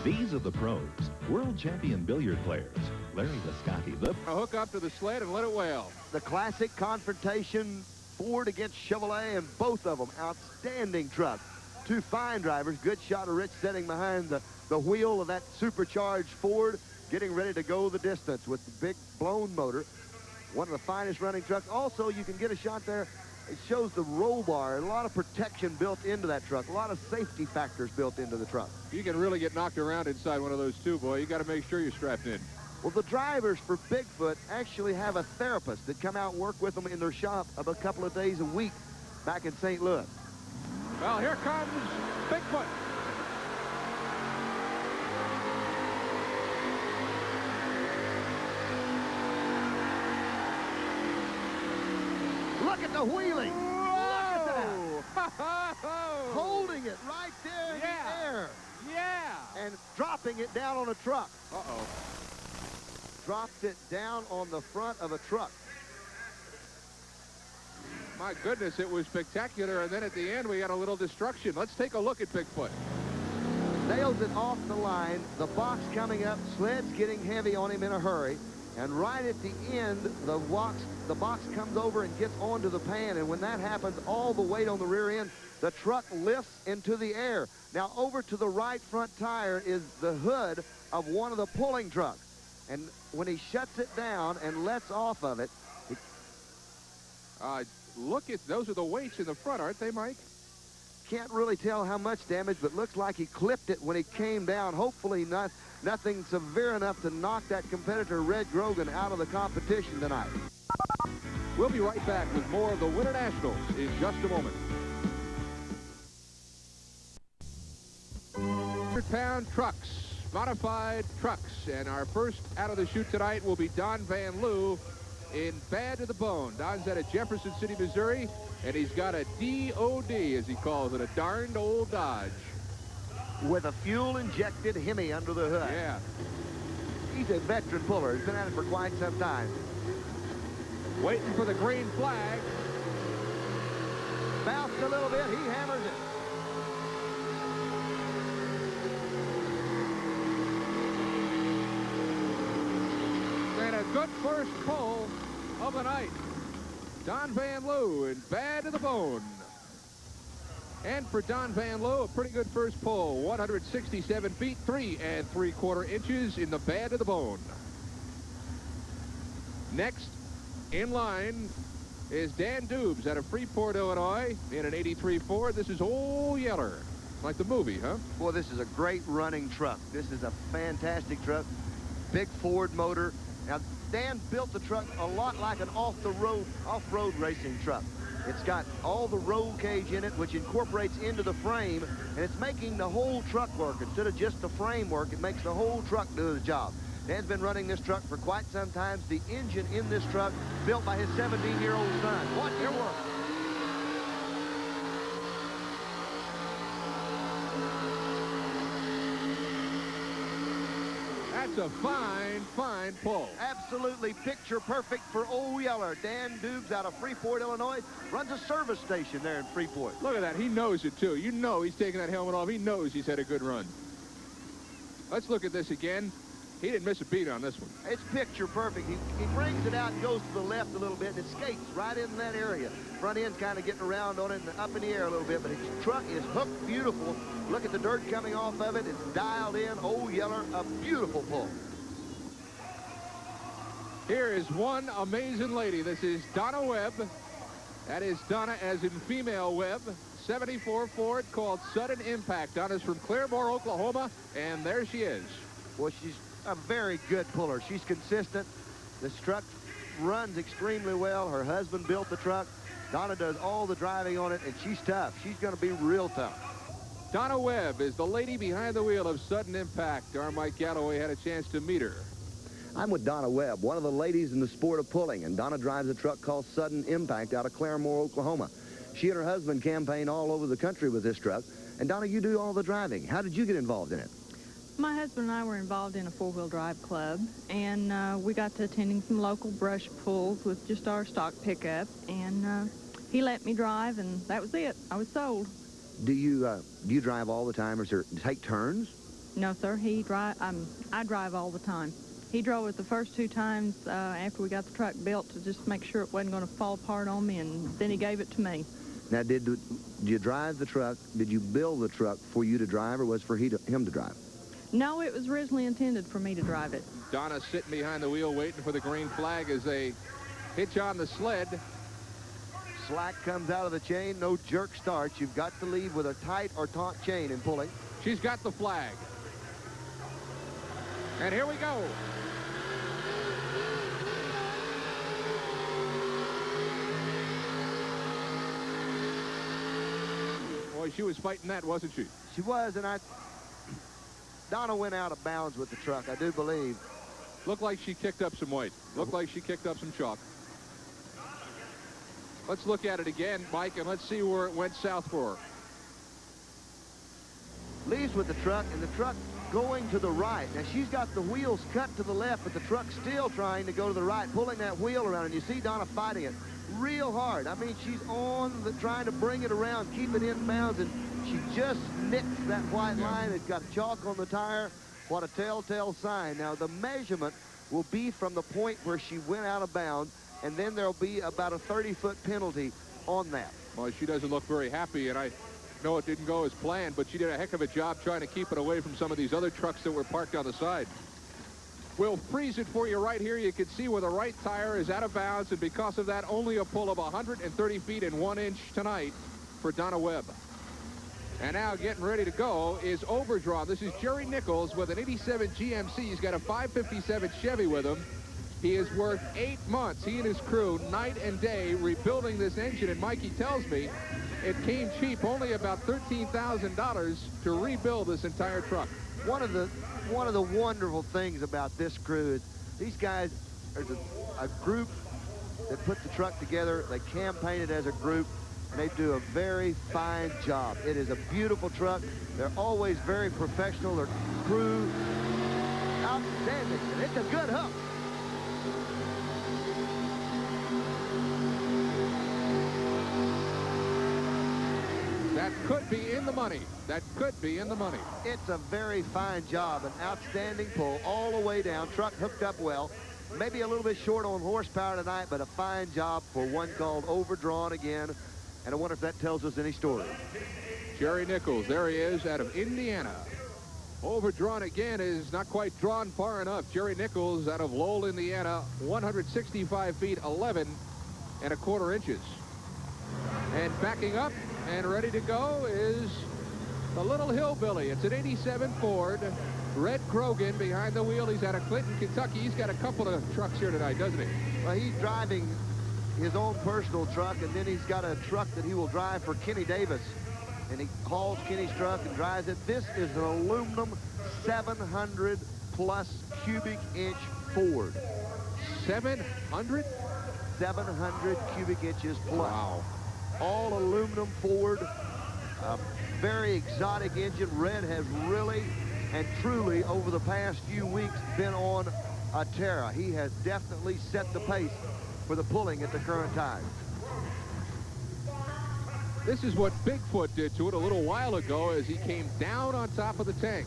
These are the pros, world champion billiard players. Larry Viscotti, the hook up to the sled and let it wail. The classic confrontation, Ford against Chevrolet, and both of them outstanding trucks. Two fine drivers. Good shot of Rich sitting behind the wheel of that supercharged Ford, getting ready to go the distance with the big blown motor. One of the finest running trucks. Also, you can get a shot there. It shows the roll bar, and a lot of protection built into that truck, a lot of safety factors built into the truck. You can really get knocked around inside one of those too, boy. You got to make sure you're strapped in. Well, the drivers for Bigfoot actually have a therapist that come out and work with them in their shop a couple of days a week back in St. Louis. Well, here comes Bigfoot. Look at the wheeling. Whoa! Look at that. Holding it right there in the air. Yeah. And dropping it down on a truck. Uh-oh. Dropped it down on the front of a truck. My goodness, it was spectacular. And then at the end, we got a little destruction. Let's take a look at Bigfoot. Nails it off the line. The box coming up. Sled's getting heavy on him in a hurry. And right at the end, the box comes over and gets onto the pan. And when that happens, all the weight on the rear end, the truck lifts into the air. Now, over to the right front tire is the hood of one of the pulling trucks. And when he shuts it down and lets off of it... Look at those are the weights in the front, aren't they, Mike? Can't really tell how much damage, but looks like he clipped it when he came down. Hopefully nothing severe enough to knock that competitor, Red Grogan, out of the competition tonight. We'll be right back with more of the Winternationals in just a moment. 100-pound trucks, modified trucks, and our first out of the chute tonight will be Don Van Loo in Bad to the Bone. Don's out of Jefferson City, Missouri, and he's got a DOD, as he calls it, a darned old Dodge. With a fuel-injected Hemi under the hood. Yeah. He's a veteran puller. He's been at it for quite some time. Waiting for the green flag. Bounced a little bit. He hammers it. And a good first pull of the night. Don Van Loo in Bad to the Bone. And for Don Van Loo, a pretty good first pull. 167 feet, 3 3/4 inches in the Bad to the Bone. Next in line is Dan Dubes out of Freeport, Illinois, in an 83 Ford. This is Old Yeller. Like the movie, huh? Boy, this is a great running truck. This is a fantastic truck. Big Ford motor. Now, Dan built the truck a lot like an off-road racing truck. It's got all the roll cage in it, which incorporates into the frame, and it's making the whole truck work. Instead of just the frame work, it makes the whole truck do the job. Dan's been running this truck for quite some time. The engine in this truck, built by his 17-year-old son. Watch it work. That's a fine, fine pull. Absolutely picture perfect for Old Yeller. Dan Dubes out of Freeport, Illinois, runs a service station there in Freeport. Look at that. He knows it, too. You know he's taking that helmet off. He knows he's had a good run. Let's look at this again. He didn't miss a beat on this one. It's picture perfect. He brings it out and goes to the left a little bit, and it skates right in that area. Front end kind of getting around on it and up in the air a little bit, but his truck is hooked beautiful. Look at the dirt coming off of it. It's dialed in. Old Yeller, a beautiful pull. Here is one amazing lady. This is Donna Webb. That is Donna as in female Webb. 74 Ford called Sudden Impact. Donna's from Claremore, Oklahoma, and there she is. Well, she's a very good puller. She's consistent. This truck runs extremely well. Her husband built the truck. Donna does all the driving on it, and she's tough. She's going to be real tough. Donna Webb is the lady behind the wheel of Sudden Impact. Our Mike Gallaway had a chance to meet her. I'm with Donna Webb, one of the ladies in the sport of pulling, and Donna drives a truck called Sudden Impact out of Claremore, Oklahoma. She and her husband campaign all over the country with this truck. And Donna, you do all the driving. How did you get involved in it? My husband and I were involved in a four-wheel drive club, and we got to attending some local brush pulls with just our stock pickup, and he let me drive, and that was it. I was sold. Do you drive all the time, or take turns? No, sir. I drive all the time. He drove it the first 2 times after we got the truck built to just make sure it wasn't going to fall apart on me, and then he gave it to me. Now, did you drive the truck? Did you build the truck for you to drive, or was it for him to drive? No, it was originally intended for me to drive it. Donna sitting behind the wheel waiting for the green flag as they hitch on the sled. Slack comes out of the chain, no jerk starts. You've got to leave with a tight or taut chain in pulling. She's got the flag. And here we go. Boy, she was fighting that, wasn't she? She was, and Donna went out of bounds with the truck, I do believe. Looked like she kicked up some weight. Looked like she kicked up some chalk. Let's look at it again, Mike, and let's see where it went south for her. Leaves with the truck, and the truck going to the right. Now, she's got the wheels cut to the left, but the truck's still trying to go to the right, pulling that wheel around, and you see Donna fighting it real hard. I mean, she's trying to bring it around, keep it in bounds, and she just nicks that white line. It's got chalk on the tire. What a telltale sign. Now, the measurement will be from the point where she went out of bounds, and then there'll be about a 30-foot penalty on that. Well, she doesn't look very happy, and I know it didn't go as planned, but she did a heck of a job trying to keep it away from some of these other trucks that were parked on the side. We'll freeze it for you right here. You can see where the right tire is out of bounds, and because of that, only a pull of 130 feet and 1 inch tonight for Donna Webb. And now getting ready to go is Overdraw. This is Jerry Nichols with an 87 GMC. He's got a 557 Chevy with him. He is worth 8 months, he and his crew, night and day, rebuilding this engine. And Mikey tells me it came cheap, only about $13,000 to rebuild this entire truck. One of the wonderful things about this crew is these guys are a group that put the truck together. They campaign it as a group, and they do a very fine job. It is a beautiful truck. They're always very professional. Their crew, outstanding, and it's a good hook. That could be in the money. That could be in the money. It's a very fine job, an outstanding pull all the way down. Truck hooked up well. Maybe a little bit short on horsepower tonight, but a fine job for one called Overdrawn again. And I wonder if that tells us any story. Jerry Nichols, there he is out of Indiana. Overdrawn again is not quite drawn far enough. Jerry Nichols out of Lowell, Indiana, 165 feet, 11 and a quarter inches. And backing up and ready to go is the little hillbilly. It's an 87 Ford. Red Grogan behind the wheel. He's out of Clinton, Kentucky. He's got a couple of trucks here tonight, doesn't he? Well, he's driving his own personal truck, and then he's got a truck that he will drive for Kenny Davis. And he hauls Kenny's truck and drives it. This is an aluminum 700-plus cubic inch Ford. 700? 700 cubic inches plus. Wow. All aluminum Ford, a very exotic engine. Red has really and truly over the past few weeks been on a tear. He has definitely set the pace for the pulling at the current time. This is what Bigfoot did to it a little while ago as he came down on top of the tank.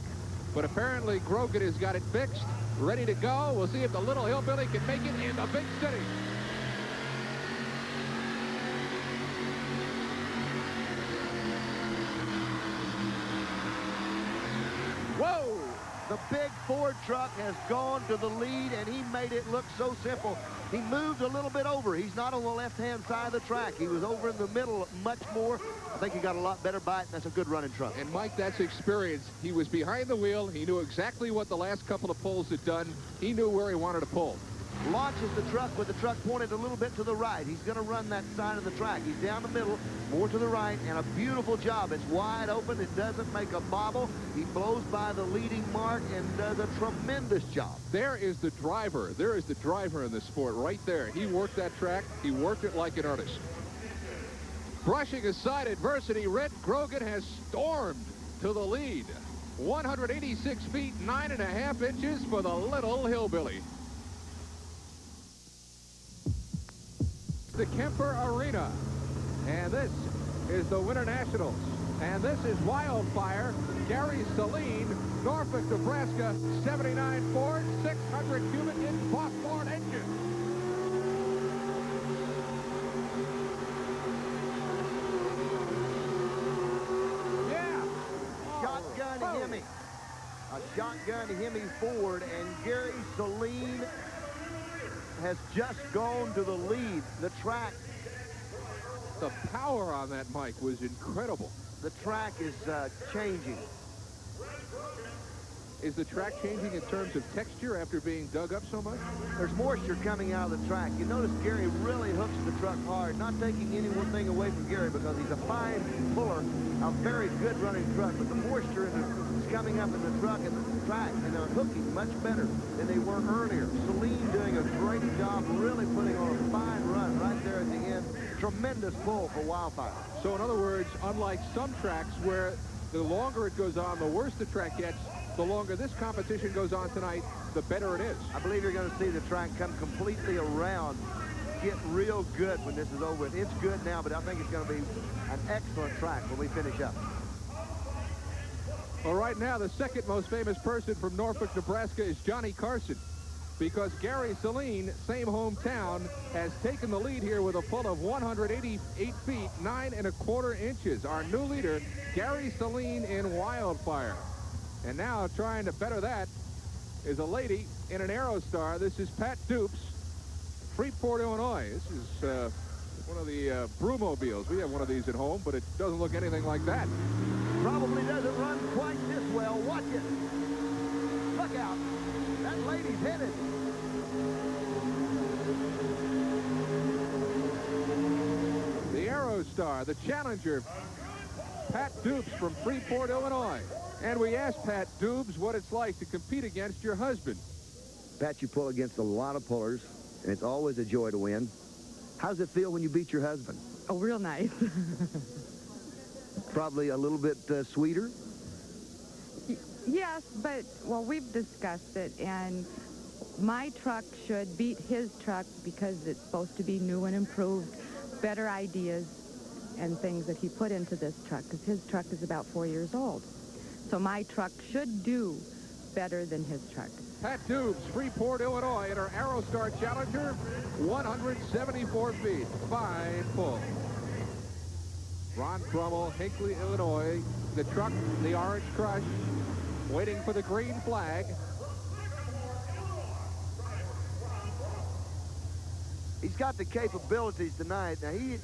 But apparently Grogan has got it fixed, ready to go. We'll see if the little hillbilly can make it in the big city. Whoa! The big Ford truck has gone to the lead, and he made it look so simple. He moved a little bit over. He's not on the left-hand side of the track. He was over in the middle much more. I think he got a lot better bite, and that's a good running truck. And, Mike, that's experience. He was behind the wheel. He knew exactly what the last couple of pulls had done. He knew where he wanted to pull. Launches the truck with the truck pointed a little bit to the right. He's going to run that side of the track. He's down the middle, more to the right, and a beautiful job. It's wide open. It doesn't make a bobble. He blows by the leading mark and does a tremendous job. There is the driver. There is the driver in this sport right there. He worked that track. He worked it like an artist. Brushing aside adversity, Red Grogan has stormed to the lead. 186 feet, 9.5 inches for the little hillbilly. The Kemper Arena, and this is the Winternationals. And this is Wildfire, Gary Saline, Norfolk, Nebraska, 79 Ford, 600 cubic inch Boss Ford engine. Yeah. Shotgun Hemi. A shotgun Hemi Ford, and Gary Saline has just gone to the lead. The track, The power on that mic was incredible. the track is changing. Is the track changing in terms of texture after being dug up so much? There's moisture coming out of the track. You notice Gary really hooks the truck hard, not taking any one thing away from Gary because he's a fine puller, a very good running truck, but the moisture is coming up in the truck and the track, and they're hooking much better than they were earlier. Saline doing a great job, really putting on a fine run right there at the end. Tremendous pull for Wildfire. So in other words, unlike some tracks where the longer it goes on, the worse the track gets, the longer this competition goes on tonight, the better it is. I believe you're going to see the track come completely around, get real good when this is over. It's good now, but I think it's going to be an excellent track when we finish up. Well, right now, the second most famous person from Norfolk, Nebraska is Johnny Carson, because Gary Saline, same hometown, has taken the lead here with a pull of 188 feet, 9 1/4 inches. Our new leader, Gary Saline in Wildfire. And now trying to better that is a lady in an Aerostar. This is Pat Dupes, Freeport, Illinois. This is one of the Broo-mobiles. We have one of these at home, but it doesn't look anything like that. Probably doesn't run quite this well. Watch it. Look out. That lady's headed. The Aerostar, the challenger, Pat Dupes from Freeport, Illinois. And we asked Pat Dupes what it's like to compete against your husband. Pat, you pull against a lot of pullers, and it's always a joy to win. How's it feel when you beat your husband? Oh, real nice. Probably a little bit sweeter. Yes, but, well, we've discussed it, and my truck should beat his truck because it's supposed to be new and improved, better ideas and things that he put into this truck, because his truck is about 4 years old. So my truck should do better than his truck. Pat Dupes, Freeport, Illinois, in her Aerostar Challenger, 174 feet. Fine pull. Ron Brummel, Hinckley, Illinois. The truck, the Orange Crush, waiting for the green flag. He's got the capabilities tonight. Now, he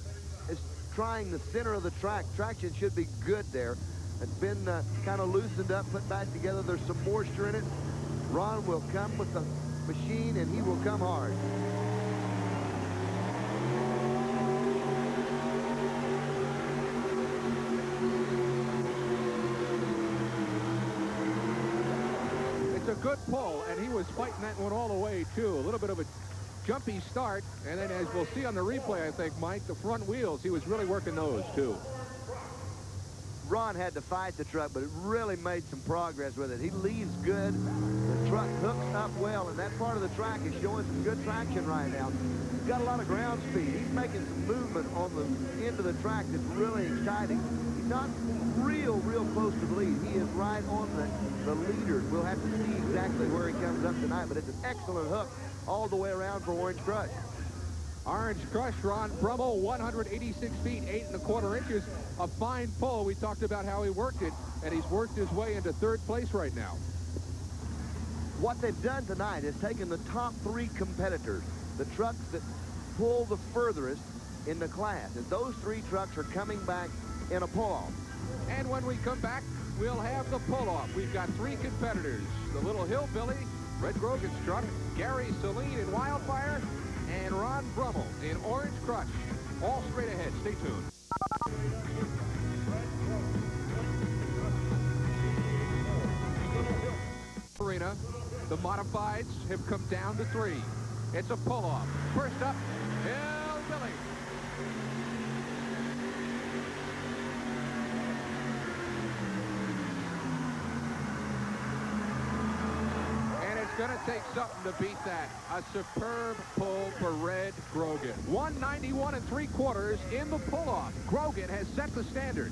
is trying the center of the track. Traction should be good there. It's been kind of loosened up, put back together. There's some moisture in it. Ron will come with the machine, and he will come hard. It's a good pull, and he was fighting that one all the way, too. A little bit of a jumpy start, and then as we'll see on the replay, I think, Mike, the front wheels, he was really working those, too. Ron had to fight the truck, but it really made some progress with it. He leaves good. The truck hooks up well, and that part of the track is showing some good traction right now. He's got a lot of ground speed. He's making some movement on the end of the track that's really exciting. He's not real close to the lead. He is right on the leader. We'll have to see exactly where he comes up tonight, but it's an excellent hook all the way around for Orange Crush. Orange Crush, Ron Brummel, 186 feet, 8 1/4 inches. A fine pull. We talked about how he worked it, and he's worked his way into third place right now. What they've done tonight is taken the top 3 competitors, the trucks that pull the furthest in the class, and those 3 trucks are coming back in a pull-off. And when we come back, we'll have the pull-off. We've got 3 competitors. The little hillbilly, Red Grogan's truck, Gary Saline in Wildfire, and Ron Brummel in Orange Crush. All straight ahead. Stay tuned. Arena, the modifieds have come down to 3. It's a pull-off. First up, hillbilly. Going to take something to beat that. A superb pull for Red Grogan. 191 3/4 in the pull-off. Grogan has set the standard.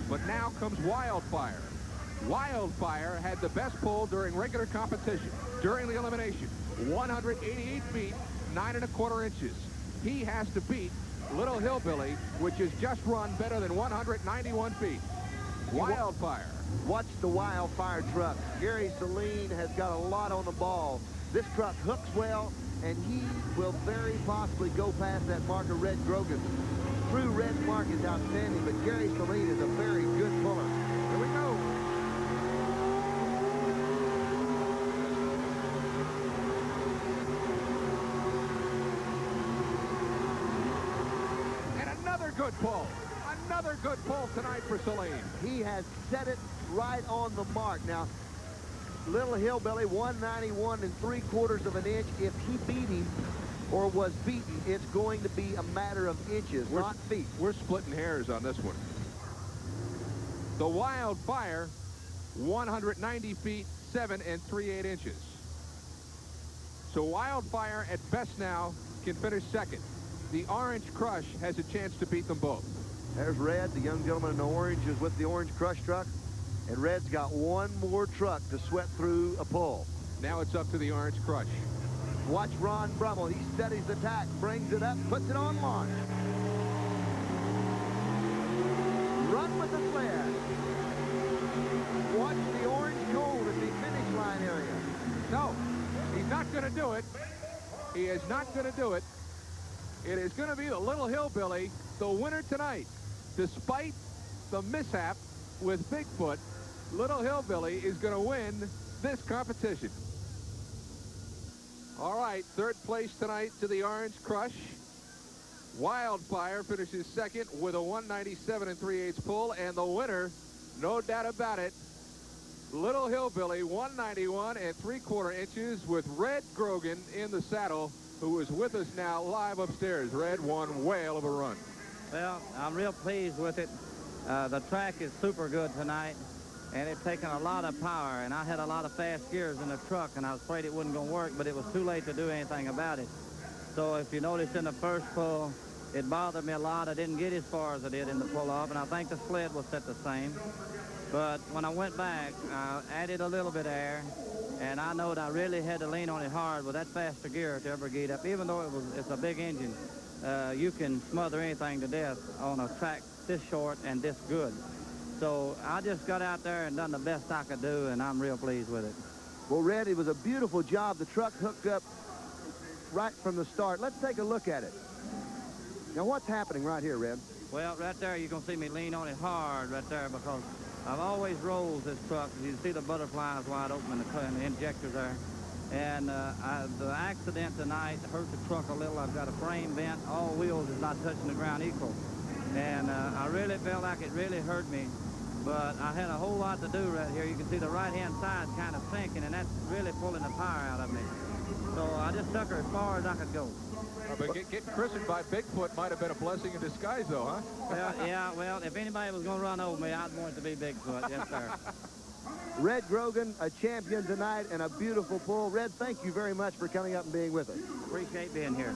But now comes Wildfire. Wildfire had the best pull during regular competition, during the elimination. 188 feet, 9 1/4 inches. He has to beat Little Hillbilly, which has just run better than 191 feet. Wildfire. Watch the Wildfire truck. Gary Saline has got a lot on the ball. This truck hooks well, and he will very possibly go past that marker, Red Grogan. True Red's mark is outstanding, but Gary Saline is a very good puller. Here we go. And another good pull. Another good pull tonight for Saline. He has set it right on the mark. Now, Little Hillbilly, 191 3/4 of an inch. If he beat him or was beaten, it's going to be a matter of inches, not feet. We're splitting hairs on this one. The Wildfire, 190 feet, 7 3/8 inches. So Wildfire at best now can finish second. The Orange Crush has a chance to beat them both. There's Red, the young gentleman in orange is with the Orange Crush truck. And Red's got one more truck to sweat through a pull. Now it's up to the Orange Crush. Watch Ron Brummel. He steadies the tack, brings it up, puts it on launch. Run with the sled. Watch the orange cone at the finish line area. No, he's not going to do it. He is not going to do it. It is going to be the Little Hillbilly, the winner tonight. Despite the mishap with Bigfoot, Little Hillbilly is going to win this competition. All right, third place tonight to the Orange Crush. Wildfire finishes second with a 197 3/8 pull, and the winner, no doubt about it, Little Hillbilly, 191 3/4 inches, with Red Grogan in the saddle, who is with us now live upstairs. Red, one whale of a run. Well, I'm real pleased with it. The track is super good tonight, and it's taken a lot of power, and I had a lot of fast gears in the truck, and I was afraid it wasn't going to work, but it was too late to do anything about it. So if you notice in the first pull, it bothered me a lot. I didn't get as far as I did in the pull-off, and I think the sled was set the same. But when I went back, I added a little bit of air, and I know that I really had to lean on it hard with that faster gear to ever get up. Even though it's a big engine, you can smother anything to death on a track this short and this good. So I just got out there and done the best I could do, and I'm real pleased with it. Well, Red, it was a beautiful job. The truck hooked up right from the start. Let's take a look at it. Now, what's happening right here, Red? Well, right there, you're going to see me lean on it hard right there, because I've always rolled this truck. You can see the butterflies wide open in the injectors there. And the accident tonight hurt the truck a little. I've got a frame bent. All wheels is not touching the ground equal. And I really felt like it really hurt me. But I had a whole lot to do right here. You can see the right-hand side kind of sinking, and that's really pulling the power out of me. So I just took her as far as I could go. But getting christened by Bigfoot might have been a blessing in disguise, though, huh? Well, yeah, well, if anybody was going to run over me, I'd want it to be Bigfoot. Yes, sir. Red Grogan, a champion tonight, and a beautiful pull. Red, thank you very much for coming up and being with us. Appreciate being here.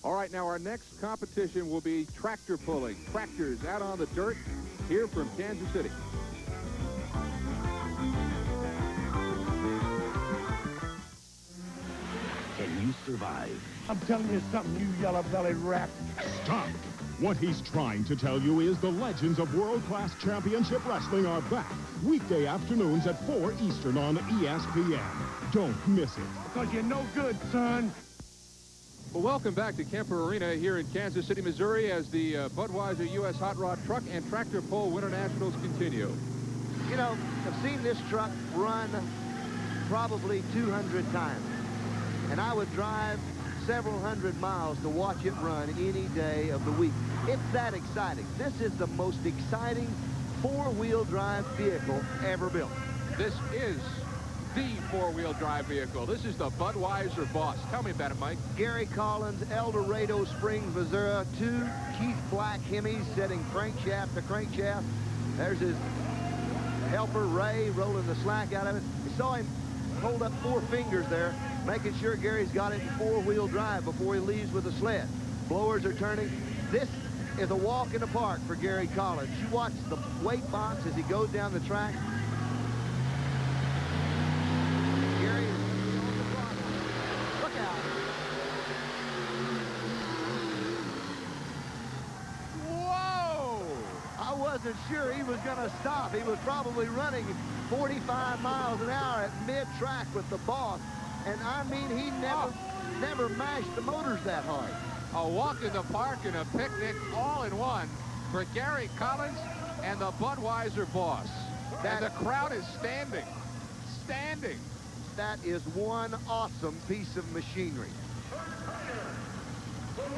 All right, now our next competition will be tractor pulling. Tractors out on the dirt here from Kansas City. Can you survive? I'm telling you something, you yellow-bellied rat. Stop! What he's trying to tell you is the legends of world-class championship wrestling are back. Weekday afternoons at 4 Eastern on ESPN. Don't miss it. Because you're no good, son. Well, welcome back to Kemper Arena here in Kansas City, Missouri, as the Budweiser U.S. Hot Rod Truck and Tractor Pull Winternationals continue. You know, I've seen this truck run probably 200 times. And I would drive several hundred miles to watch it run any day of the week. It's that exciting. This is the most exciting four-wheel drive vehicle ever built. This is the four-wheel drive vehicle. This is the Budweiser Boss. Tell me about it, Mike. Gary Collins, El Dorado Springs, Missouri. 2 Keith Black Hemis setting crankshaft to crankshaft. There's his helper, Ray, rolling the slack out of it. You saw him hold up 4 fingers there, making sure Gary's got it in four-wheel drive before he leaves with the sled. Blowers are turning. This is a walk in the park for Gary Collins. You watch the weight box as he goes down the track. Gary is on the throttle. Look out. Whoa! I wasn't sure he was going to stop. He was probably running 45 miles an hour at mid-track with the Boss. And I mean, he never mashed the motors that hard. A walk in the park and a picnic all in one for Gary Collins and the Budweiser Boss. And the crowd is standing. Standing. That is one awesome piece of machinery.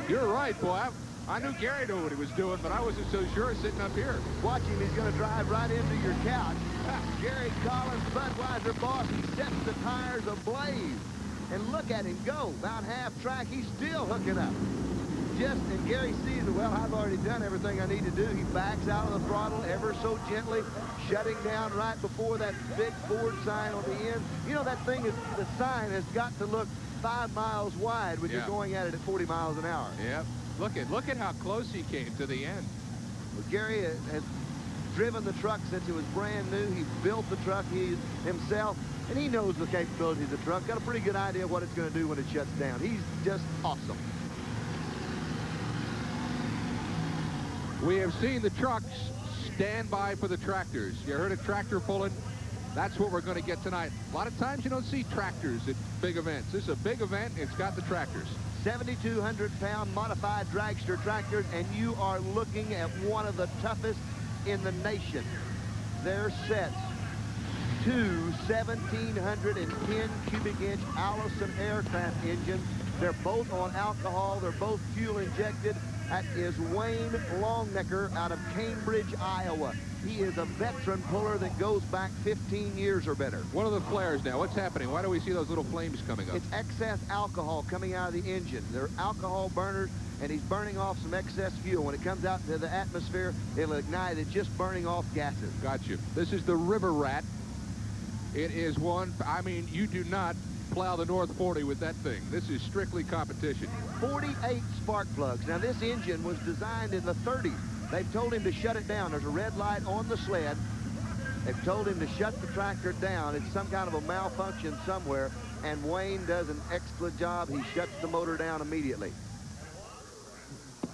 You're right, boy. I knew Gary knew what he was doing, but I wasn't so sure sitting up here. Watch him. He's going to drive right into your couch. Gary Collins, Budweiser Boss. He sets the tires ablaze. And look at him go. About half track, he's still hooking up. And Gary sees, well, I've already done everything I need to do. He backs out of the throttle ever so gently, shutting down right before that big Ford sign on the end. You know, that thing, the sign has got to look 5 miles wide when you're going at it at 40 miles an hour. Yep. Look at how close he came to the end. Well, Gary has driven the truck since it was brand new. He built the truck himself, and he knows the capability of the truck. Got a pretty good idea of what it's going to do when it shuts down. He's just awesome. We have seen the trucks stand by for the tractors. You heard a tractor pulling? That's what we're going to get tonight. A lot of times you don't see tractors at big events. This is a big event. It's got the tractors. 7,200-pound modified dragster tractors, and you are looking at one of the toughest in the nation. They're sets. Two 1,710 cubic inch Allison aircraft engines. They're both on alcohol. They're both fuel injected. That is Wayne Longnecker out of Cambridge, Iowa. He is a veteran puller that goes back 15 years or better. What are the flares now? What's happening? Why do we see those little flames coming up? It's excess alcohol coming out of the engine. They're alcohol burners, and he's burning off some excess fuel. When it comes out into the atmosphere, it'll ignite. It's just burning off gases. Got you. This is the River Rat. It is one, I mean, you do not plow the North 40 with that thing. This is strictly competition. 48 spark plugs. Now, this engine was designed in the 30s. They've told him to shut it down. There's a red light on the sled. They've told him to shut the tractor down. It's some kind of a malfunction somewhere, and Wayne does an excellent job. He shuts the motor down immediately.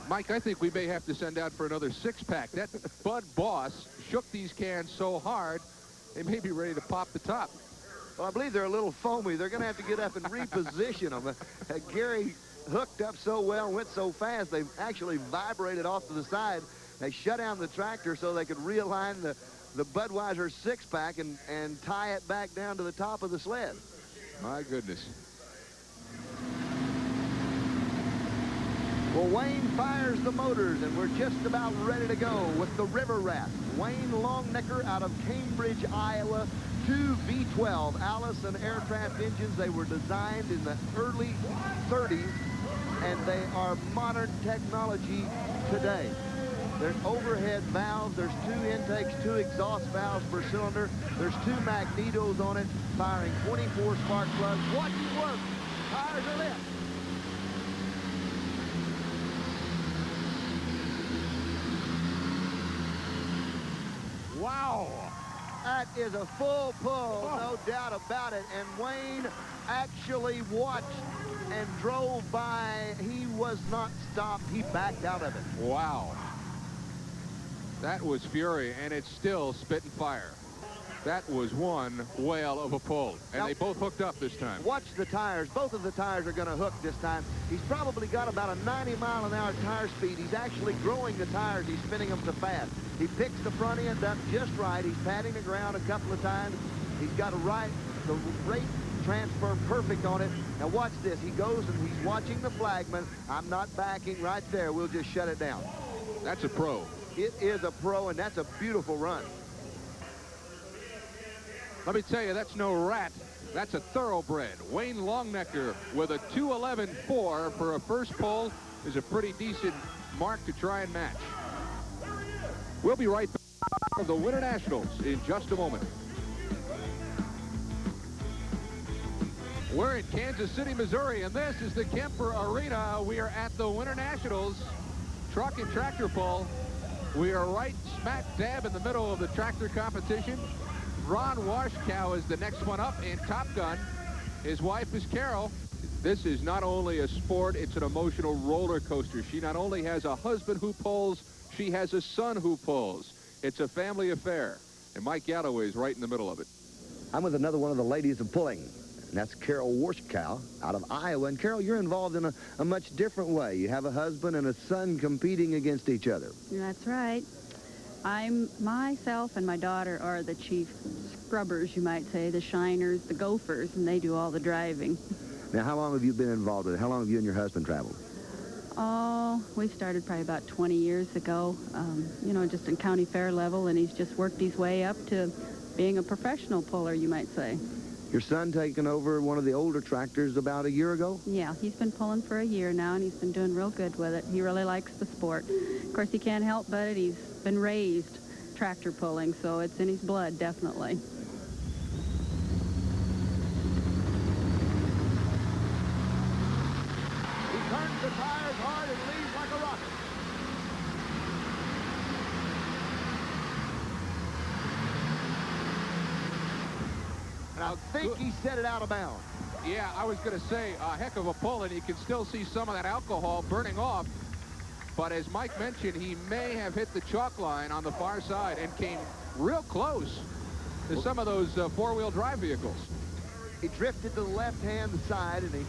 Mike, I think we may have to send out for another 6-pack. That Bud Boss shook these cans so hard, they may be ready to pop the top. Well, I believe they're a little foamy. They're going to have to get up and reposition them. Gary hooked up so well, went so fast, they actually vibrated off to the side. They shut down the tractor so they could realign the Budweiser 6-pack and tie it back down to the top of the sled. My goodness. Well, Wayne fires the motors, and we're just about ready to go with the River Rat. Wayne Longnecker out of Cambridge, Iowa. 2 V12 Allison aircraft engines. They were designed in the early 30s, and they are modern technology today. There's overhead valves. There's 2 intakes, 2 exhaust valves per cylinder. There's 2 magnetos on it, firing 24 spark plugs. Watch it work. Tires are lit. Wow. That is a full pull, no doubt about it. And Wayne actually watched and drove by. He was not stopped. He backed out of it. Wow. That was fury, and it's still spitting fire. That was one whale of a pull. And now, they both hooked up this time. Watch the tires. Both of the tires are going to hook this time. He's probably got about a 90-mile-an-hour tire speed. He's actually growing the tires. He's spinning them so fast. He picks the front end up just right. He's patting the ground a couple of times. He's got the rate transfer perfect on it. Now watch this. He goes and he's watching the flagman. I'm not backing right there. We'll just shut it down. That's a pro. It is a pro, and that's a beautiful run. Let me tell you, that's no rat. That's a thoroughbred. Wayne Longnecker with a 2:11.4 for a first pole is a pretty decent mark to try and match. We'll be right back of the Winternationals in just a moment. We're in Kansas City, Missouri, and this is the Kemper Arena. We are at the Winternationals. truck and tractor pull. We are right smack dab in the middle of the tractor competition. Ron Washkow is the next one up in Top Gun. His wife is Carol. This is not only a sport, it's an emotional roller coaster. She not only has a husband who pulls, she has a son who pulls. It's a family affair, and Mike Gallaway is right in the middle of it. I'm with another one of the ladies of pulling, and that's Carol Washkow out of Iowa. And Carol, you're involved in a much different way. You have a husband and a son competing against each other. That's right. Myself and my daughter are the chief scrubbers, you might say, the shiners, the gophers, and they do all the driving. Now, how long have you been involved with it? How long have you and your husband traveled? Oh, we started probably about 20 years ago, you know, just in county fair level, and he's just worked his way up to being a professional puller, you might say. Your son taking over one of the older tractors about a year ago? Yeah, he's been pulling for a year now, and he's been doing real good with it. He really likes the sport. Of course, he can't help but it. He's been raised tractor pulling, so it's in his blood, definitely. Turns the tires hard and leaves like a rocket. And I think he set it out of bounds. Yeah, I was going to say a heck of a pull, and you can still see some of that alcohol burning off. But as Mike mentioned, he may have hit the chalk line on the far side and came real close to some of those four-wheel drive vehicles. He drifted to the left-hand side, and he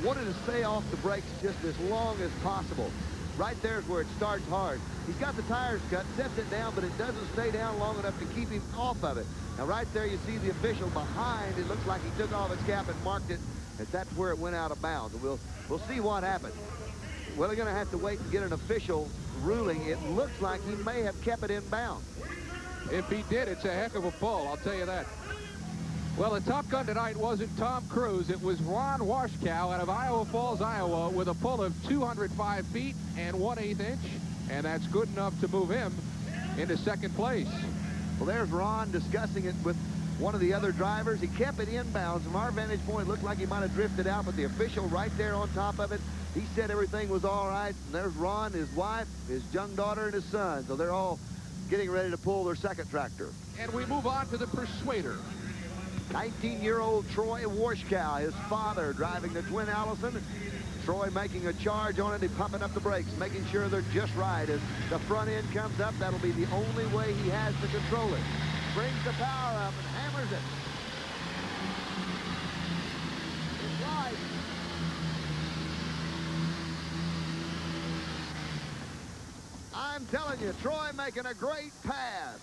wanted to stay off the brakes just as long as possible. Right there is where it starts hard. He's got the tires cut, sets it down, but it doesn't stay down long enough to keep him off of it. Now, right there, you see the official behind. It looks like he took off his cap and marked it, and that's where it went out of bounds. We'll see what happens. Well, they're going to have to wait and get an official ruling. It looks like he may have kept it in bounds. If he did, it's a heck of a pull, I'll tell you that. Well, the Top Gun tonight wasn't Tom Cruise. It was Ron Washkow out of Iowa Falls, Iowa, with a pull of 205 feet and 1/8 inch, and that's good enough to move him into second place. Well, there's Ron discussing it with one of the other drivers. He kept it inbounds. From our vantage point, it looked like he might have drifted out, but the official right there on top of it, he said everything was all right. And there's Ron, his wife, his young daughter, and his son. So they're all getting ready to pull their second tractor. And we move on to the Persuader. 19-year-old Troy Washkow, his father, driving the twin Allison. Troy making a charge on it. He's pumping up the brakes, making sure they're just right. As the front end comes up, that'll be the only way he has to control it. Brings the power up and hammers it. It's right. I'm telling you, Troy making a great pass.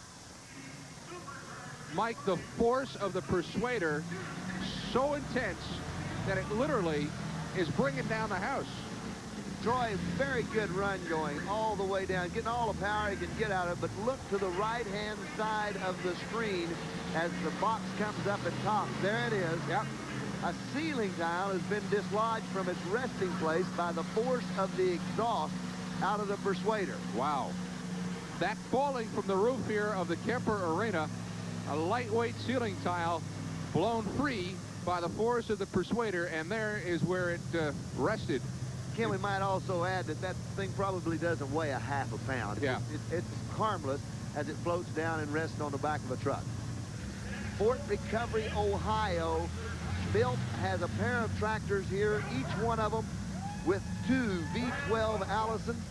Mike, the force of the Persuader so intense that it literally is bringing down the house. Troy, very good run going all the way down, getting all the power he can get out of it. But look to the right-hand side of the screen as the box comes up and tops. There it is. Yep. A ceiling tile has been dislodged from its resting place by the force of the exhaust out of the Persuader. Wow. That falling from the roof here of the Kemper Arena, a lightweight ceiling tile blown free by the force of the Persuader, and there is where it rested. Ken, we might also add that that thing probably doesn't weigh a half a pound. Yeah. It's harmless as it floats down and rests on the back of a truck. Fort Recovery, Ohio. Milt has a pair of tractors here, each one of them with 2 V12 Allisons.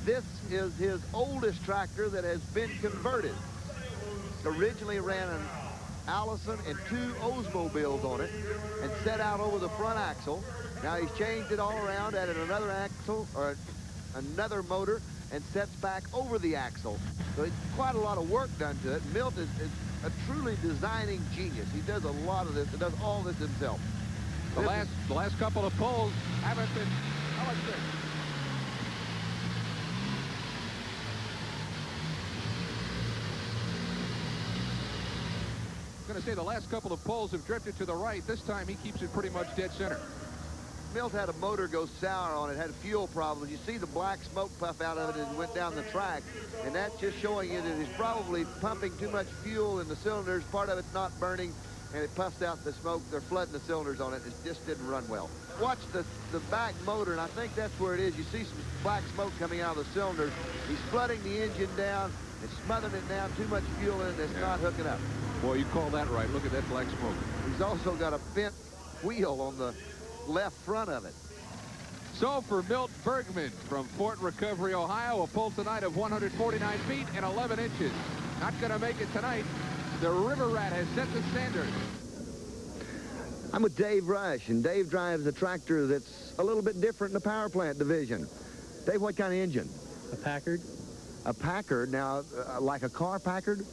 This is his oldest tractor that has been converted. Originally ran an Allison and 2 Oldsmobiles on it and set out over the front axle. Now he's changed it all around, added another axle or another motor, and sets back over the axle. So it's quite a lot of work done to it. Milt is a truly designing genius. He does a lot of this and does all this himself. The last couple of pulls haven't been. How much this? I'm going to say the last couple of pulls have drifted to the right. This time he keeps it pretty much dead center. Milt had a motor go sour on it, had fuel problems. You see the black smoke puff out of it as it went down the track, and that's just showing you that he's probably pumping too much fuel in the cylinders. Part of it's not burning, and it puffs out the smoke. They're flooding the cylinders on it. It just didn't run well. Watch the the back motor, and I think that's where it is. You see some black smoke coming out of the cylinders. He's flooding the engine down. It's smothering it down. Too much fuel in it. It's not hooking up. Boy, you call that right. Look at that black smoke. He's also got a bent wheel on the left front of it. So for Milt Bergman from Fort Recovery, Ohio, a pull tonight of 149 feet and 11 inches. Not going to make it tonight. The River Rat has set the standard. I'm with Dave Rush, and Dave drives a tractor that's a little bit different in the power plant division. Dave, what kind of engine? A Packard. A Packard. Now, like a car Packard?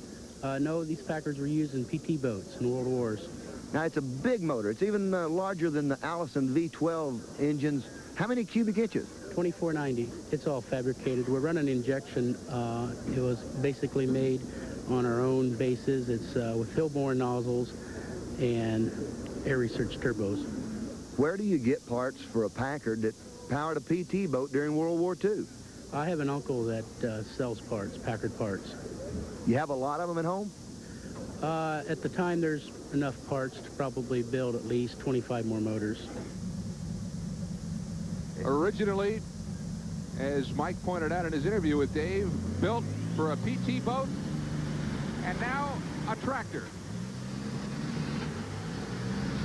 No, these Packards were used in PT boats in World Wars. Now, it's a big motor. It's even larger than the Allison V12 engines. How many cubic inches? 2490. It's all fabricated. We're running injection. It was basically made on our own bases. It's with Hillborn nozzles and air research turbos. Where do you get parts for a Packard that powered a PT boat during World War II? I have an uncle that sells parts, Packard parts. You have a lot of them at home? At the time, there's enough parts to probably build at least 25 more motors. Originally, as Mike pointed out in his interview with Dave, built for a PT boat, and now a tractor.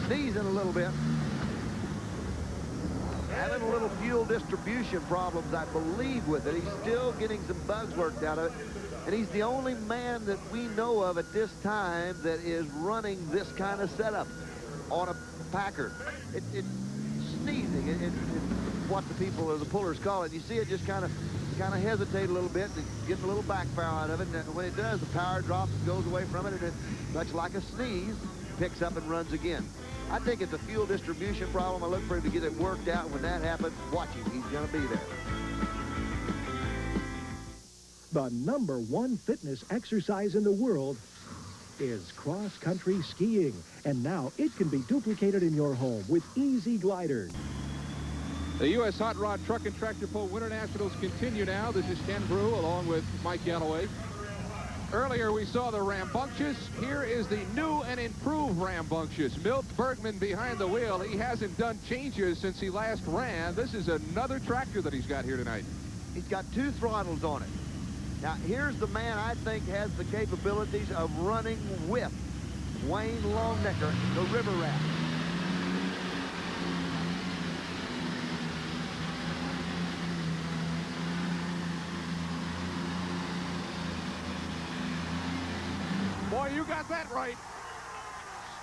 Sneezing a little bit. Having a little fuel distribution problems, I believe, with it. He's still getting some bugs worked out of it. And he's the only man that we know of at this time that is running this kind of setup on a Packard. It's sneezing. It's what the people or the pullers call it. You see it just kind of hesitate a little bit, and getting a little backfire out of it. And when it does, the power drops and goes away from it, and it's much like a sneeze, picks up and runs again. I think it's a fuel distribution problem. I look for him to get it worked out. When that happens, watch him. He's going to be there. The #1 fitness exercise in the world is cross-country skiing. And now it can be duplicated in your home with Easy Gliders. The U.S. Hot Rod Truck and Tractor Pull Winternationals continue now. This is Ken Broo along with Mike Gallaway. Earlier we saw the Rambunctious. Here is the new and improved Rambunctious. Milt Bergman behind the wheel. He hasn't done changes since he last ran. This is another tractor that he's got here tonight. He's got 2 throttles on it. Now, here's the man I think has the capabilities of running with Wayne Longnecker, the River Rat. Boy, you got that right.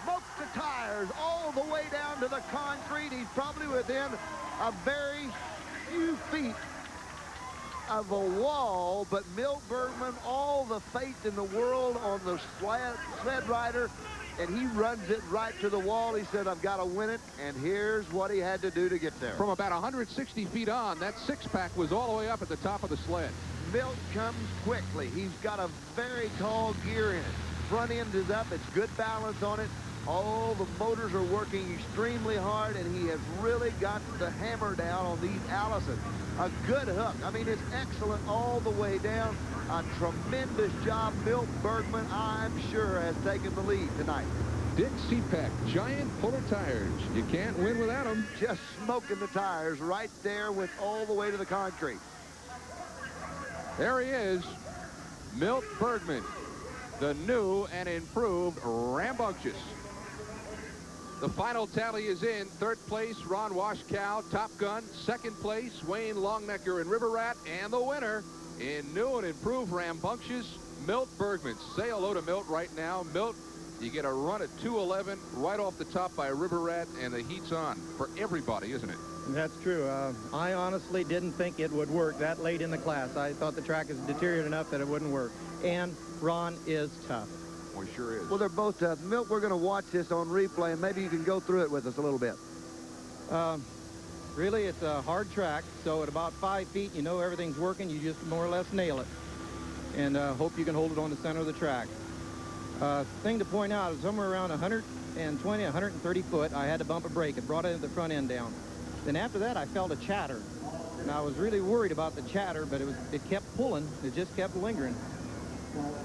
Smoked the tires all the way down to the concrete. He's probably within a very few feet of a wall, but Milt Bergman, all the faith in the world on the sled rider, and he runs it right to the wall. He said, I've got to win it, and here's what he had to do to get there. From about 160 feet on, that six-pack was all the way up at the top of the sled. Milt comes quickly. He's got a very tall gear in it. Front end is up. It's good balance on it. All the motors are working extremely hard, and he has really got the hammer down on these Allison. A good hook. I mean, it's excellent all the way down. A tremendous job. Milt Bergman, I'm sure, has taken the lead tonight. Dick C-Pack, giant puller tires. You can't win without them. Just smoking the tires right there with all the way to the concrete. There he is, Milt Bergman, the new and improved Rambunctious. The final tally is in. Third place, Ron Washkow, Top Gun. Second place, Wayne Longnecker and River Rat. And the winner in new and improved Rambunctious, Milt Bergman. Say hello to Milt right now. Milt, you get a run at 2:11 right off the top by River Rat, and the heat's on for everybody, isn't it? That's true. I honestly didn't think it would work that late in the class. I thought the track is deteriorated enough that it wouldn't work. And Ron is tough. Well, he sure is. Well, they're both tough. Milt, we're going to watch this on replay, and maybe you can go through it with us a little bit. Really, it's a hard track, so at about 5 feet, you know everything's working. You just more or less nail it, and hope you can hold it on the center of the track. Thing to point out is somewhere around 120, 130 foot, I had to bump a brake. It brought the front end down. Then after that, I felt a chatter, and I was really worried about the chatter, but it kept pulling. It just kept lingering.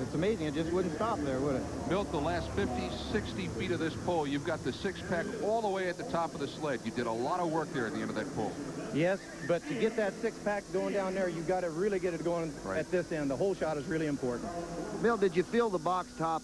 It's amazing. It just wouldn't stop there, would it? Milt, the last 50, 60 feet of this pole, you've got the six-pack all the way at the top of the sled. You did a lot of work there at the end of that pole. Yes, but to get that six-pack going down there, you've got to really get it going at this end. The whole shot is really important. Milt, did you feel the box top?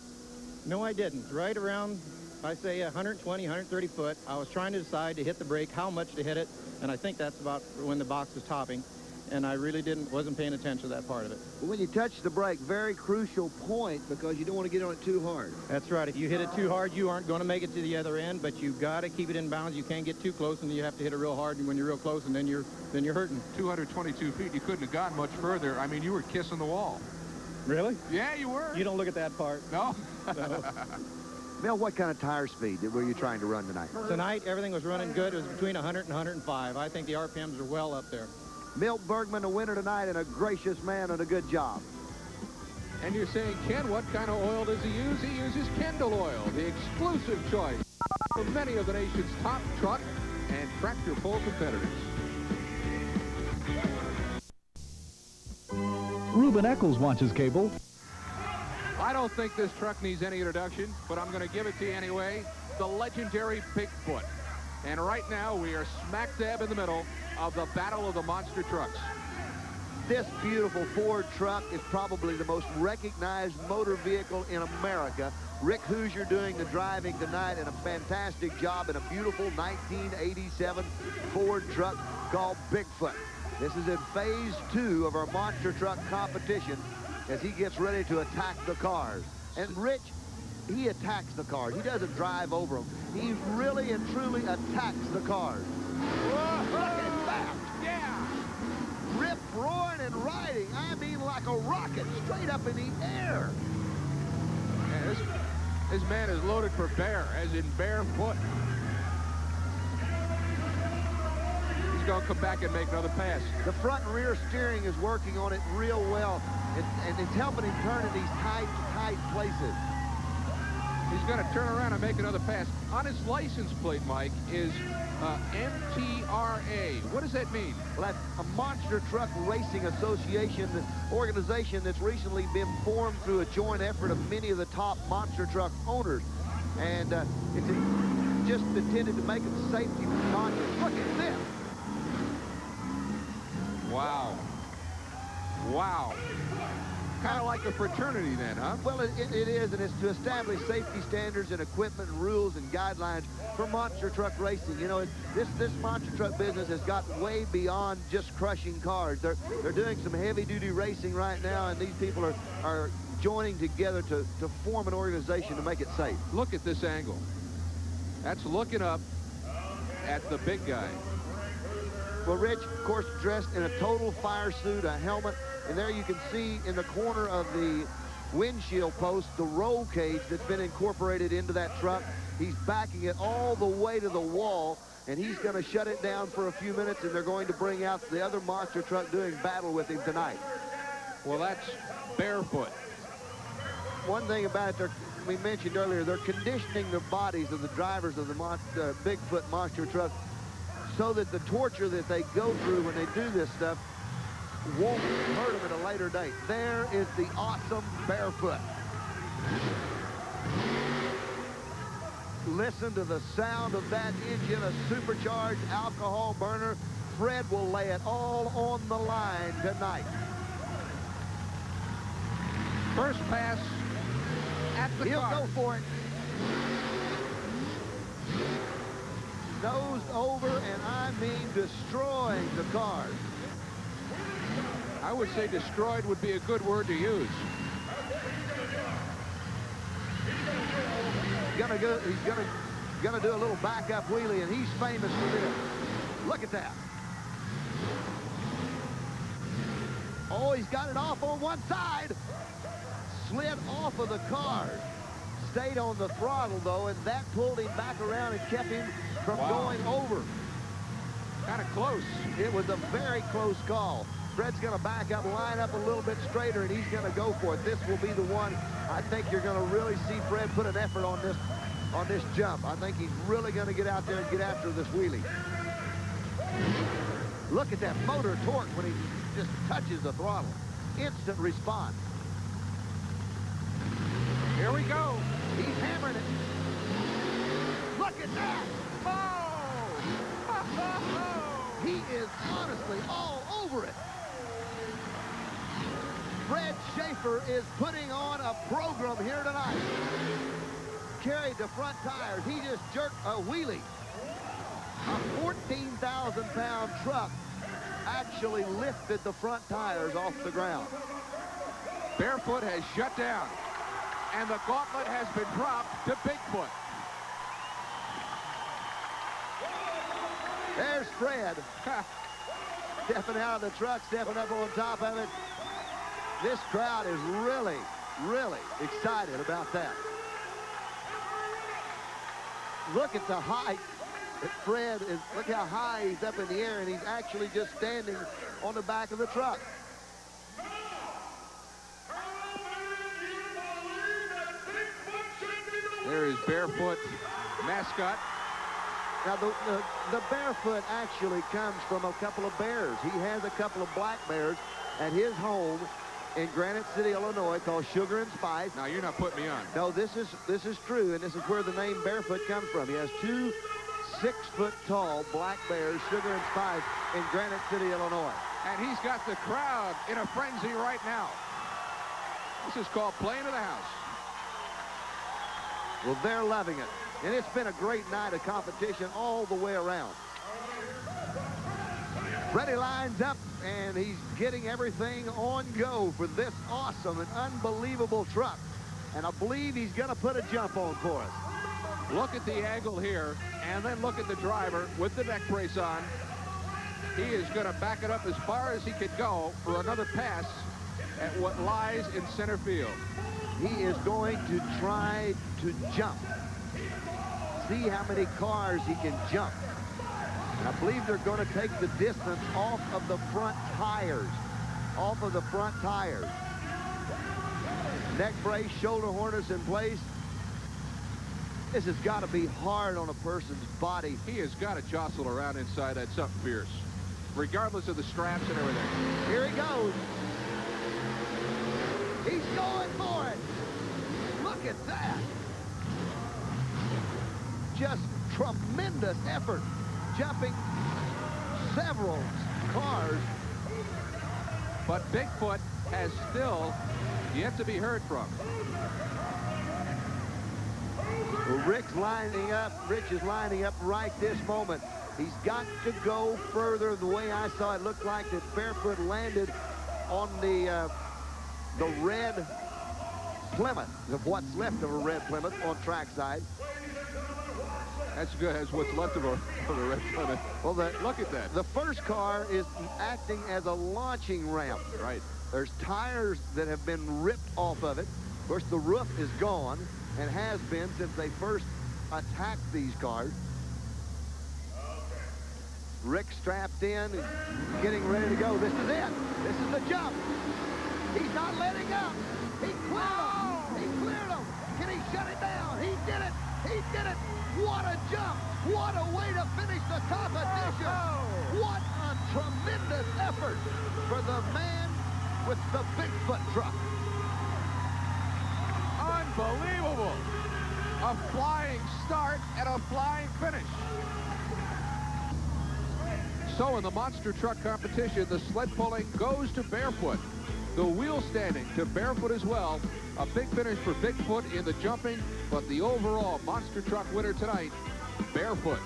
No, I didn't. Right around, I say 120, 130 foot, I was trying to decide to hit the brake, how much to hit it, and I think that's about when the box was topping, and I really wasn't paying attention to that part of it. When you touch the brake, very crucial point, because you don't want to get on it too hard. That's right. If you hit it too hard, you aren't going to make it to the other end, but you've got to keep it in bounds. You can't get too close, and you have to hit it real hard, and when you're real close, and then you're hurting. 222 feet, you couldn't have gone much further. I mean, you were kissing the wall. Really? Yeah, you were. You don't look at that part. No. No. Milt, what kind of tire speed were you trying to run tonight? Tonight, everything was running good. It was between 100 and 105. I think the RPMs are well up there. Milt Bergman, the winner tonight, and a gracious man and a good job. And you're saying, Ken, what kind of oil does he use? He uses Kendall oil, the exclusive choice for many of the nation's top truck and tractor pull competitors. Reuben Eccles watches cable. I don't think this truck needs any introduction, but I'm going to give it to you anyway. The legendary Bigfoot. And right now, we are smack dab in the middle of the battle of the monster trucks. This beautiful Ford truck is probably the most recognized motor vehicle in America. Rick Hoosier doing the driving tonight, and a fantastic job in a beautiful 1987 Ford truck called Bigfoot. This is in phase 2 of our monster truck competition as he gets ready to attack the cars. And Rich, he attacks the cars. He doesn't drive over them. He really and truly attacks the cars. Whoa, look at that. Yeah. Rip roaring and riding. I mean, like a rocket straight up in the air. Yeah, this man is loaded for bear, as in barefoot. He's going to come back and make another pass. The front and rear steering is working on it real well, and it's helping him turn in these tight places. He's going to turn around and make another pass. On his license plate, Mike, is MTRA. What does that mean? Well, that's a Monster Truck Racing Association, the organization that's recently been formed through a joint effort of many of the top monster truck owners. And it's just intended to make them safety conscious. Look at this. Wow. Wow. Kind of like a fraternity then, huh? Well, it is, and it's to establish safety standards and equipment and rules and guidelines for monster truck racing. You know, this monster truck business has gotten way beyond just crushing cars. They're doing some heavy-duty racing right now, and these people are joining together to form an organization to make it safe. Look at this angle. That's looking up at the big guy. Well, Rich, of course, dressed in a total fire suit, a helmet, and there you can see in the corner of the windshield post the roll cage that's been incorporated into that truck. He's backing it all the way to the wall, and he's going to shut it down for a few minutes, and they're going to bring out the other monster truck doing battle with him tonight. Well, that's barefoot. One thing about it, we mentioned earlier, they're conditioning the bodies of the drivers of the Bigfoot monster truck so that the torture that they go through when they do this stuff won't hurt them at a later date. There is the awesome Barefoot. Listen to the sound of that engine, a supercharged alcohol burner. Fred will lay it all on the line tonight. First pass at the He'll car. go for it. Nosed over, and I mean destroying the cars. I would say destroyed would be a good word to use. He's gonna do a little backup wheelie, and he's famous for this. Look at that. Oh, he's got it off on one side. Slid off of the car. Stayed on the throttle, though, and that pulled him back around and kept him from going over. Kind of close. It was a very close call. Fred's going to back up, line up a little bit straighter, and he's going to go for it. This will be the one. I think you're going to really see Fred put an effort on this jump. I think he's really going to get out there and get after this wheelie. Look at that motor torque when he just touches the throttle. Instant response. Here we go. He's hammering it. Look at that. Oh! He is honestly all over it. Fred Schaefer is putting on a program here tonight. Carried the front tires. He just jerked a wheelie. A 14,000-pound truck actually lifted the front tires off the ground. Bearfoot has shut down, and the gauntlet has been dropped to Bigfoot. There's Fred. Stepping out of the truck, stepping up on top of it. This crowd is really, really excited about that. Look at the height that Fred is. Look how high he's up in the air, and he's actually just standing on the back of the truck. There is Bearfoot mascot. Now, the Bearfoot actually comes from a couple of bears. He has a couple of black bears at his home in Granite City, Illinois, called Sugar and Spice. Now, you're not putting me on. No, this is true, and this is where the name Bearfoot comes from. He has two 6-foot-tall black bears, Sugar and Spice, in Granite City, Illinois. And he's got the crowd in a frenzy right now. This is called playing to the house. Well, they're loving it. And it's been a great night of competition all the way around. Freddie lines up, and he's getting everything on go for this awesome and unbelievable truck. And I believe he's going to put a jump on for us. Look at the angle here, and then look at the driver with the neck brace on. He is going to back it up as far as he could go for another pass at what lies in center field. He is going to try to jump. See how many cars he can jump. And I believe they're going to take the distance off of the front tires. Off of the front tires. Neck brace, shoulder harness in place. This has got to be hard on a person's body. He has got to jostle around inside that something fierce, regardless of the straps and everything. Here he goes. He's going for it. Look at that. Just tremendous effort, jumping several cars. But Bigfoot has still yet to be heard from. Well, Rick's lining up. Rich is lining up right this moment. He's got to go further. The way I saw it, looked like that Bearfoot landed on the red Plymouth, of what's left of a red Plymouth on trackside. That's good. That's what's left of a red Plymouth. Well, look at that. The first car is acting as a launching ramp. Right. There's tires that have been ripped off of it. Of course, the roof is gone and has been since they first attacked these cars. Rick strapped in, getting ready to go. This is it. This is the jump. He's not letting up. He cleared him. He cleared him. Can he shut it down? He did it. He did it. What a jump. What a way to finish the competition. What a tremendous effort for the man with the Bigfoot truck. Unbelievable. A flying start and a flying finish. So in the monster truck competition, the sled pulling goes to Bearfoot. The wheel standing to Bearfoot as well. A big finish for Bigfoot in the jumping, but the overall monster truck winner tonight, Bearfoot.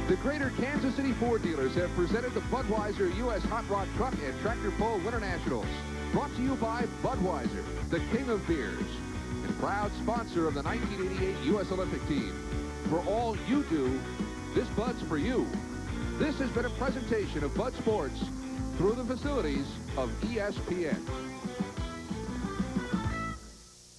The Greater Kansas City Ford dealers have presented the Budweiser U.S. Hot Rod Truck and Tractor Pull Winternationals. Brought to you by Budweiser, the king of beers, and proud sponsor of the 1988 U.S. Olympic team. For all you do, this Bud's for you. This has been a presentation of Bud Sports through the facilities of ESPN.